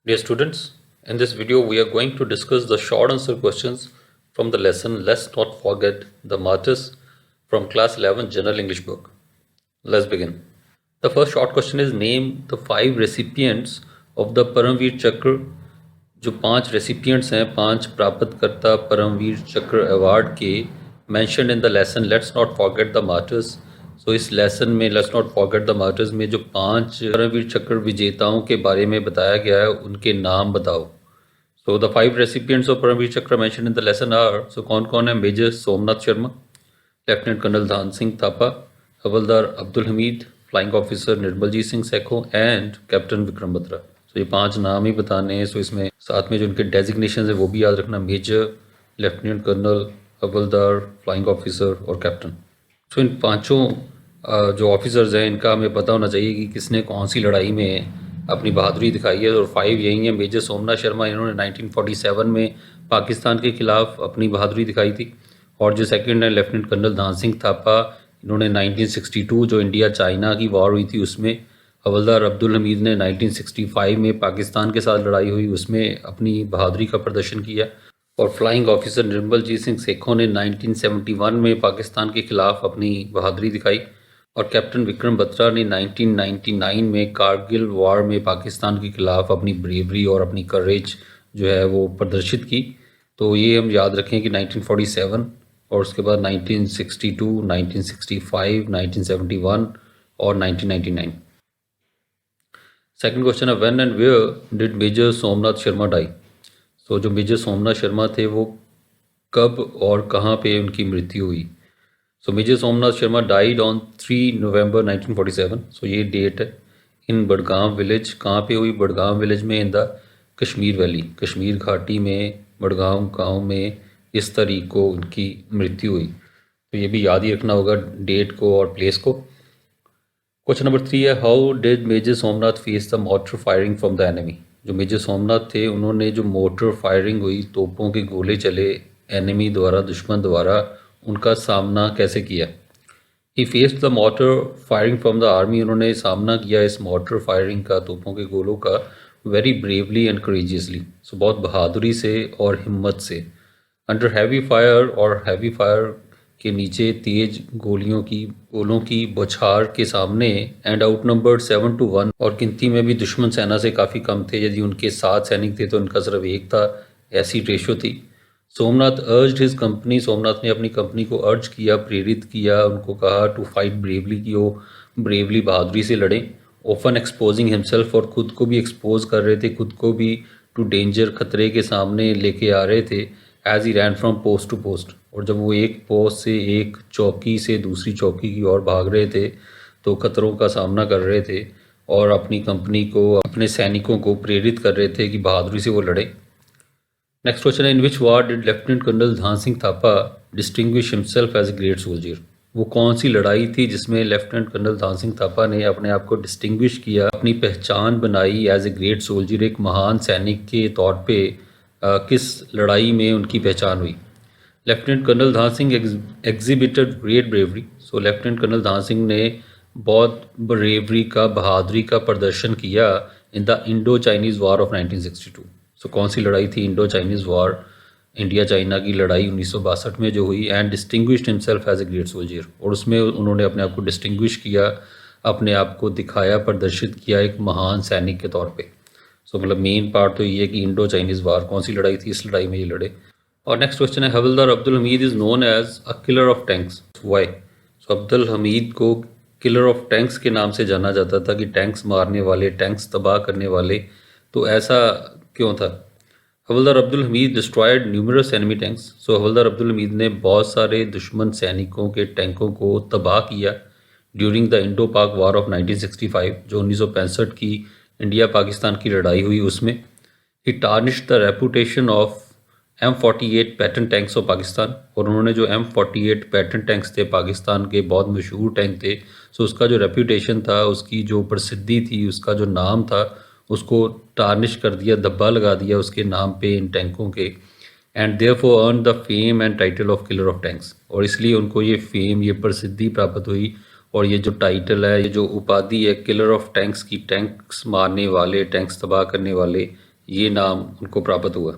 Dear students, in this video we are going to discuss the short answer questions from the lesson Let's Not Forget the Martyrs from class 11 General English book. Let's begin. The first short question is name the 5 recipients of the Paramveer Chakra. जो 5 recipients हैं 5 प्राप्तकर्ता Paramvir Chakra award के mention in the lesson let's not forget the martyrs. So इस lesson में let's not forget the martyrs में जो 5 परमवीर चक्र विजेताओं के बारे में बताया गया है उनके नाम बताओ। So the 5 recipients of Paramvir Chakra mention in the lesson are, so कौन कौन है? Major Somnath Sharma, lieutenant colonel Dhan Singh Thapa, havildar Abdul Hamid, flying officer Nirmaljit Singh Sekhon and captain Vikram Batra. तो ये 5 नाम ही बताने हैं। सो इसमें साथ में जो उनके डेजिग्नेशन है वो भी याद रखना, मेजर, लेफ्टिनेंट कर्नल, हवलदार, फ्लाइंग ऑफिसर और कैप्टन। सो इन 5 जो ऑफिसर्स हैं इनका हमें पता होना चाहिए कि किसने कौन सी लड़ाई में अपनी बहादुरी दिखाई है। और 5 यही हैं। मेजर सोमनाथ शर्मा, इन्होंने 1947 में पाकिस्तान के खिलाफ अपनी बहादुरी दिखाई थी। और जो सेकंड है लेफ्टिनेंट कर्नल धान सिंह थापा, इन्होंने 1962 जो इंडिया चाइना की वॉर हुई थी उसमें। हवलदार अब्दुल हमीद ने 1965 में पाकिस्तान के साथ लड़ाई हुई उसमें अपनी बहादुरी का प्रदर्शन किया। और फ्लाइंग ऑफिसर निर्मलजीत सिंह सेखों ने 1971 में पाकिस्तान के खिलाफ अपनी बहादुरी दिखाई। और कैप्टन विक्रम बत्रा ने 1999 में कारगिल वॉर में पाकिस्तान के खिलाफ अपनी ब्रेवरी और अपनी करेज जो है वो प्रदर्शित की। तो ये हम याद रखें कि 1947 और उसके बाद 1962, 1965, 1971 और 1999। सेकंड क्वेश्चन है when and where did major Somnath Sharma die. So जो मेजर सोमनाथ शर्मा थे वो कब और कहाँ पे उनकी मृत्यु हुई। So major Somnath Sharma died on 3 November 1947। So ये डेट है। इन बड़गाम विलेज, कहाँ पे हुई? बड़गाम विलेज में in the Kashmir valley, Kashmir घाटी में बड़गाम गाँव में इस तारीख को उनकी मृत्यु हुई। तो ये भी याद ही रखना होगा डेट को और प्लेस को। क्वेश्चन नंबर 3 है how did major Somnath face the mortar firing from the enemy. जो मेजर सोमनाथ थे उन्होंने जो मोटर फायरिंग हुई, तोपों के गोले चले एनिमी द्वारा, दुश्मन द्वारा, उनका सामना कैसे किया। ही faced the mortar firing from the army, उन्होंने सामना किया इस मोटर फायरिंग का, तोपों के गोलों का, वेरी ब्रेवली एंड करेजियसली। सो बहुत बहादुरी से और हिम्मत से। अंडर हैवी फायर, और हैवी फायर के नीचे तेज गोलों की बौछार के सामने, एंड आउट नंबर्ड 7 to 1, और गिनती में भी दुश्मन सेना से काफ़ी कम थे। यदि उनके 7 सैनिक थे तो उनका सिर्फ 1 था, ऐसी रेशो थी। Somnath urged his company, Somnath ने अपनी कंपनी को अर्ज किया, प्रेरित किया, उनको कहा टू फाइट ब्रेवली, कि वो ब्रेवली बहादुरी से लड़ें। ओपन एक्सपोजिंग हिमसेल्फ, और खुद को भी एक्सपोज कर रहे थे, खुद को भी टू डेंजर, खतरे के सामने लेके आ रहे थे। As he ran from post to post, और जब वो एक पोस्ट से, एक चौकी से दूसरी चौकी की ओर भाग रहे थे तो खतरों का सामना कर रहे थे और अपनी कंपनी को, अपने सैनिकों को प्रेरित कर रहे थे कि बहादुरी से वो लड़े। नेक्स्ट क्वेश्चन है in which war did lieutenant colonel Dhan Singh Thapa distinguish himself as a great soldier. वो कौन सी लड़ाई थी जिसमें लेफ्टिनेंट कर्नल धान सिंह थापा ने अपने आप को डिस्टिंग्विश किया, अपनी पहचान बनाई एज ए ग्रेट सोल्जर, एक महान सैनिक के तौर पे किस लड़ाई में उनकी पहचान हुई। Lieutenant colonel Dhan Singh exhibited great bravery. सो लेफ्टिनेंट कर्नल धान सिंह ने बहुत ब्रेवरी का, बहादुरी का प्रदर्शन किया in the Indo Chinese war of 1962। So कौन सी लड़ाई थी? Indo Chinese war, India China की लड़ाई 1962 में जो हुई। And distinguished himself as a great soldier, और उसमें उन्होंने अपने आप को डिस्टिंग्विश किया, अपने आप को दिखाया, प्रदर्शित किया एक महान सैनिक के तौर पे। सो मतलब मेन पार्ट तो ये है कि इंडो चाइनीज़ वार कौन सी लड़ाई थी, इस लड़ाई में ये लड़े। और नेक्स्ट क्वेश्चन है havildar Abdul Hamid is known as a killer of tanks, why. So Abdul Hamid को किलर ऑफ टैंक्स के नाम से जाना जाता था, कि टैंक्स मारने वाले, टैंक्स तबाह करने वाले। तो ऐसा क्यों था? Havildar Abdul Hamid destroyed numerous enemy tanks. So havildar Abdul Hamid ने बहुत सारे दुश्मन सैनिकों के टैंकों को तबाह किया ड्यूरिंग द इंडो पाक वॉर ऑफ 1965, जो 1965 की इंडिया पाकिस्तान की लड़ाई हुई उसमें। He tarnished the reputation of M48 Patton tanks of Pakistan, और उन्होंने जो M48 पैटर्न टैंक्स थे पाकिस्तान के, बहुत मशहूर टैंक थे, सो उसका जो रेपूटेशन था, उसकी जो प्रसिद्धि थी, उसका जो नाम था, उसको टार्निश कर दिया, धब्बा लगा दिया उसके नाम पे, इन टैंकों के। And therefore earn the fame and title of killer of tanks, और इसलिए उनको ये फेम, ये प्रसिद्धि प्राप्त हुई और ये जो टाइटल है, ये जो उपाधि है किलर ऑफ टैंक्स की, टैंक्स मारने वाले, टैंक्स तबाह करने वाले, ये नाम उनको प्राप्त हुआ।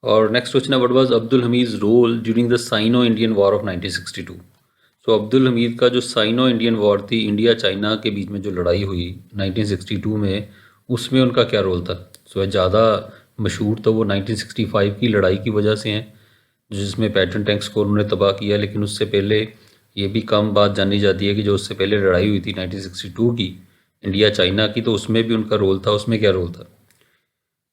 और नेक्स्ट क्वेश्चन है, what was Abdul Hamid role during the Sino Indian war of 1962। So Abdul Hamid का जो साइनो इंडियन वॉर थी, इंडिया चाइना के बीच में जो लड़ाई हुई 1962 में, उसमें उनका क्या रोल था। सो ज़्यादा मशहूर तो वो 1965 की लड़ाई की वजह से हैं, जिसमें पैटर्न टैंक्स को उन्होंने तबाह किया, लेकिन उससे पहले ये भी कम बात जानी जाती है कि जो उससे पहले लड़ाई हुई थी 1962 की, इंडिया चाइना की, तो उसमें भी उनका रोल था। उसमें क्या रोल था।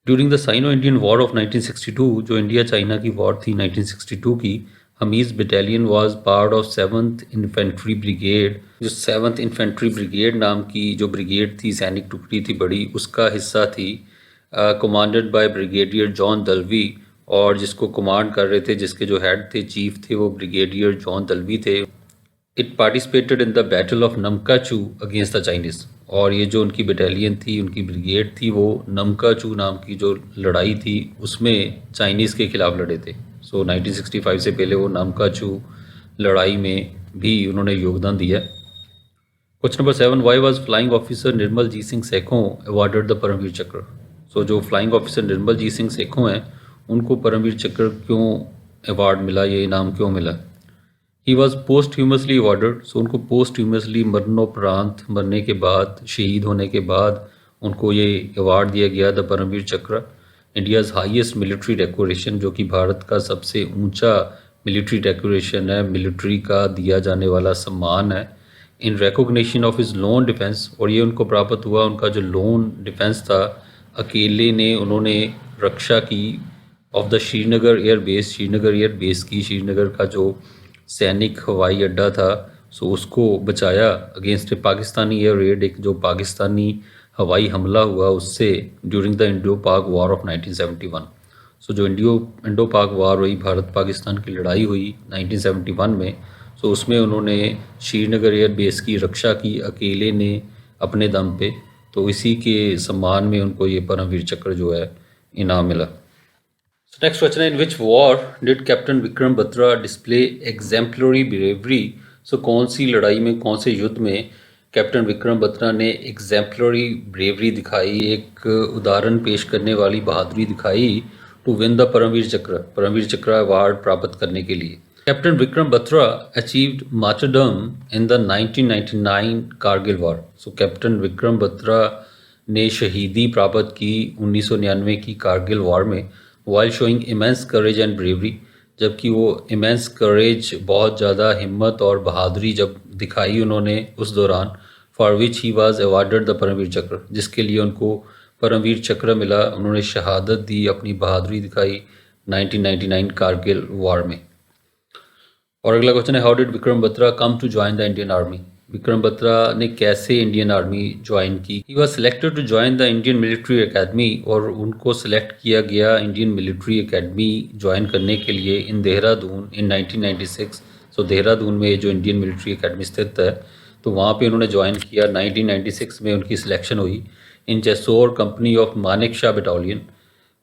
During the Sino Indian war of 1962, जो इंडिया चाइना की वॉर थी 1962 की, Hamid's battalion was part of 7th infantry brigade. जो 7th इन्फेंट्री ब्रिगेड नाम की जो ब्रिगेड थी, सैनिक टुकड़ी थी बड़ी, उसका हिस्सा थी, commanded by brigadier John Dalvi. और जिसको कमांड कर रहे थे, जिसके जो हेड थे, चीफ थे, वो ब्रिगेडियर जॉन दलवी थे। It participated in the battle of Namka Chu against the Chinese. और ये जो उनकी बटालियन थी, उनकी ब्रिगेड थी, वो नमकाचू नाम की जो लड़ाई थी उसमें चाइनीज़ के खिलाफ लड़े थे। सो 1965 से पहले वो नमकाचू लड़ाई में भी उन्होंने योगदान दिया। Question number 7, why was flying officer Nirmal Jit Singh Sekhon awarded the Param Vir Chakra. So जो फ्लाइंग ऑफिसर निर्मल जीत सिंह सेखों हैं, उनको परमवीर चक्र क्यों अवार्ड मिला, ये इनाम क्यों मिला। He was posthumously awarded. So उनको पोस्ट ह्यूमसली, मरणोपरांत, मरने के बाद, शहीद होने के बाद उनको ये अवार्ड दिया गया, द परमवीर चक्र, इंडियाज़ हाईएस्ट मिलिट्री डेकोरेशन, जो कि भारत का सबसे ऊंचा मिलिट्री डेकोरेशन है, मिलिट्री का दिया जाने वाला सम्मान है, in recognition of his loan defence. और ये उनको प्राप्त हुआ, उनका जो लोन डिफेंस था, अकेले ने उन्होंने रक्षा की of the Srinagar air base, Srinagar air base की, श्रीनगर का जो सैनिक हवाई अड्डा था, सो उसको बचाया अगेंस्ट पाकिस्तानी एयर रेड, एक जो पाकिस्तानी हवाई हमला हुआ उससे, ड्यूरिंग द इंडो पाक वॉर ऑफ 1971। सो जो इंडो पाक वॉर हुई, भारत पाकिस्तान की लड़ाई हुई 1971 में, सो उसमें उन्होंने श्रीनगर एयर बेस की रक्षा की अकेले ने, अपने दम पे। तो इसी के सम्मान में उनको ये परमवीर चक्र जो है इनाम मिला। नेक्स्ट क्वेश्चन है, in which war did captain Vikram Batra display exemplary bravery. So कौन सी लड़ाई में, कौन से युद्ध में कैप्टन विक्रम बत्रा ने एग्जाम्पलरी ब्रेवरी दिखाई, एक उदाहरण पेश करने वाली बहादुरी दिखाई, to win the Param Vir Chakra award प्राप्त करने के लिए। Captain Vikram Batra achieved martyrdom in the 1999 Kargil war. So captain Vikram Batra ने शहीदी प्राप्त की 1999 की कारगिल वॉर में, while showing immense courage and bravery, जबकि वो इमेंस करेज, बहुत ज़्यादा हिम्मत और बहादुरी जब दिखाई उन्होंने उस दौरान, for which he was awarded the Param Vir Chakra, जिसके लिए उनको परमवीर चक्र मिला। उन्होंने शहादत दी, अपनी बहादुरी दिखाई 1999 कारगिल वॉर में। और अगला क्वेश्चन है, how did Vikram Batra come to join the Indian army. Vikram Batra ने कैसे इंडियन आर्मी ज्वाइन की। He was selected to join the Indian military academy, और उनको सिलेक्ट किया गया इंडियन मिलिट्री एकेडमी ज्वाइन करने के लिए इन देहरादून इन 1996। सो देहरादून में जो इंडियन मिलिट्री एकेडमी स्थित है, तो वहाँ पे उन्होंने ज्वाइन किया। 1996 में उनकी सिलेक्शन हुई in Jessore company of Manik Shah battalion.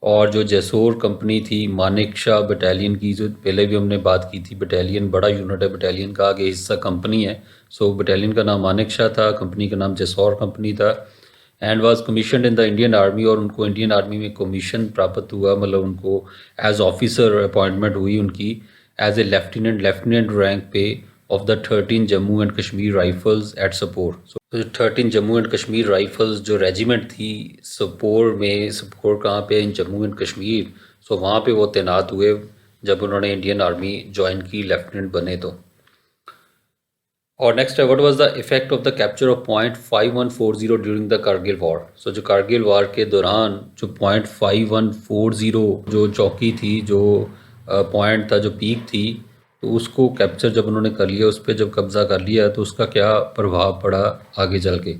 और जो जैसोर कंपनी थी मानिक शाह बटालियन की, जो पहले भी हमने बात की थी, बटालियन बड़ा यूनिट है, बटालियन का आगे हिस्सा कंपनी है। सो बटालियन का नाम मानिक शाह था, कंपनी का नाम जैसौर कंपनी था, and was commission in the Indian army. और उनको इंडियन आर्मी में कमीशन प्राप्त हुआ, मतलब उनको एज ऑफिसर अपॉइंटमेंट हुई उनकी, एज ए लेफ्टिनेंट रैंक पे of the 13 Jammu and Kashmir rifles at Sopore. So 13 Jammu and Kashmir rifles जो रेजिमेंट थी सपोर में, सपोर कहाँ पे, in Jammu and Kashmir, so वहाँ पे वो तैनात हुए जब उन्होंने इंडियन आर्मी ज्वाइन की, लेफ्टिनेंट बने तो। और नेक्स्ट है, what was the effect of the capture of point 5140 during the Kargil war. So जो कारगिल वॉर के दौरान जो पॉइंट 5140 जो चौकी थी, जो पॉइंट था, जो पीक थी, तो उसको कैप्चर जब उन्होंने कर लिया, उस पर जब कब्ज़ा कर लिया, तो उसका क्या प्रभाव पड़ा आगे चल के।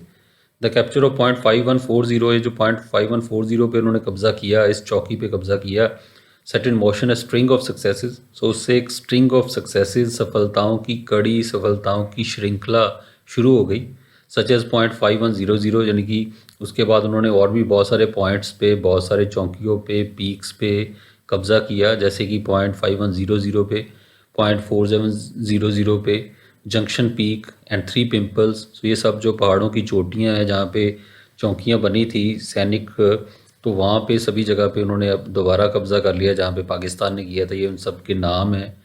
द कैप्चर ऑफ पॉइंट 5140, जो पॉइंट 5140 पे उन्होंने कब्ज़ा किया, इस चौकी पे कब्ज़ा किया, set in motion a string of successes. So उससे एक स्ट्रिंग ऑफ सक्सेसेस, सफलताओं की कड़ी, सफलताओं की श्रृंखला शुरू हो गई, सच एज पॉइंट 5100, यानी कि उसके बाद उन्होंने और भी बहुत सारे पॉइंट्स पे, बहुत सारे चौकियों पे, पीक्स पे कब्ज़ा किया, जैसे कि पॉइंट 5100 पे, पॉइंट 4700 पे, जंक्शन पीक एंड 3 पिम्पल्स। सो ये सब जो पहाड़ों की चोटियाँ हैं, जहाँ पे चौकियाँ बनी थी सैनिक तो वहाँ पे सभी जगह पे उन्होंने अब दोबारा कब्ज़ा कर लिया जहाँ पे पाकिस्तान ने किया था। ये उन सब के नाम हैं।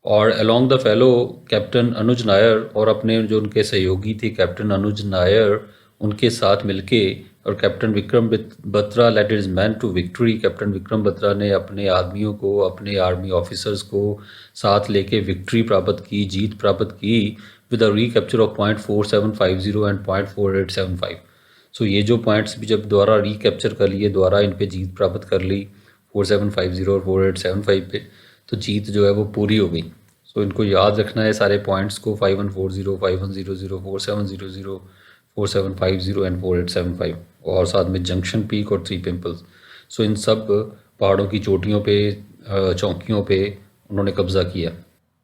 और अलोंग द फेलो कैप्टन अनुज नायर और अपने जो उनके सहयोगी थे कैप्टन अनुज नायर, उनके साथ मिलके, और captain Vikram Batra led his men to victory. Captain Vikram Batra ने अपने आदमियों को, अपने आर्मी ऑफिसर्स को साथ लेके विक्ट्री प्राप्त की, जीत प्राप्त की, with a recapture of .4750 and .4875। सो ये जो पॉइंट्स भी जब दोबारा रिकैप्चर कर लिए, दोबारा इन पे जीत प्राप्त कर ली 4750 और 4875 पे, तो जीत जो है वो पूरी हो गई। सो इनको याद रखना है सारे पॉइंट्स को, 5140, 5100, 4700, 4750 एंड 4875, और साथ में जंक्शन पीक और 3 पिम्पल्स। सो इन सब पहाड़ों की चोटियों पे, चौकियों पे उन्होंने कब्ज़ा किया।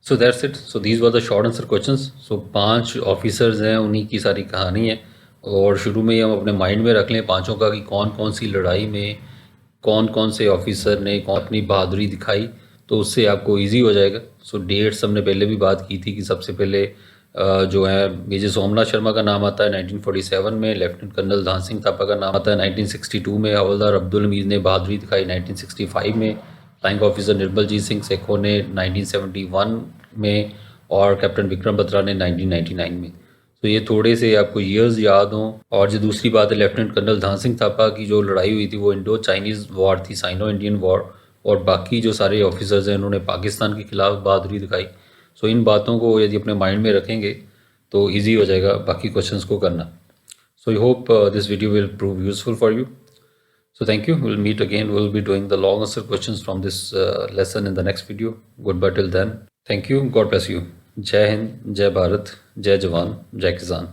So that's it. So these were the short answer questions. So 5 officers हैं, उन्हीं की सारी कहानी है, और शुरू में ही हम अपने माइंड में रख लें पाँचों का कि कौन कौन सी लड़ाई में कौन कौन से ऑफिसर ने कौन अपनी बहादुरी दिखाई, तो उससे आपको इजी हो जाएगा। सो डेट्स हमने पहले भी बात की थी कि सबसे पहले जो है मेजर सोमनाथ शर्मा का नाम आता है 1947 में, लेफ्टिनेंट कर्नल धान सिंह थापा का नाम आता है 1962 में, हवलदार अब्दुल हमीद ने बहादुरी दिखाई 1965 में, फ्लाइंग ऑफिसर निर्मलजीत सिंह सेखो ने 1971 में, और कैप्टन विक्रम बत्रा ने 1999 में। तो ये थोड़े से आपको ईयर्स याद हों। और जो दूसरी बात है, लेफ्टिनेंट कर्नल धान सिंह थापा की जो लड़ाई हुई थी वो इंडो चाइनीज़ वॉर थी, साइनो इंडियन वॉर, और बाकी जो सारे ऑफिसर्स हैं उन्होंने पाकिस्तान के खिलाफ बहादुरी दिखाई। सो इन बातों को यदि अपने माइंड में रखेंगे तो ईजी हो जाएगा बाकी क्वेश्चंस को करना। So I hope this video will prove useful for you. So thank you. We'll meet again. We'll be doing the long answer questions from this lesson in the next video. Goodbye till then. Thank you. God bless you. Jai Hind, Jai Bharat, Jai Jawan, Jai Kisan.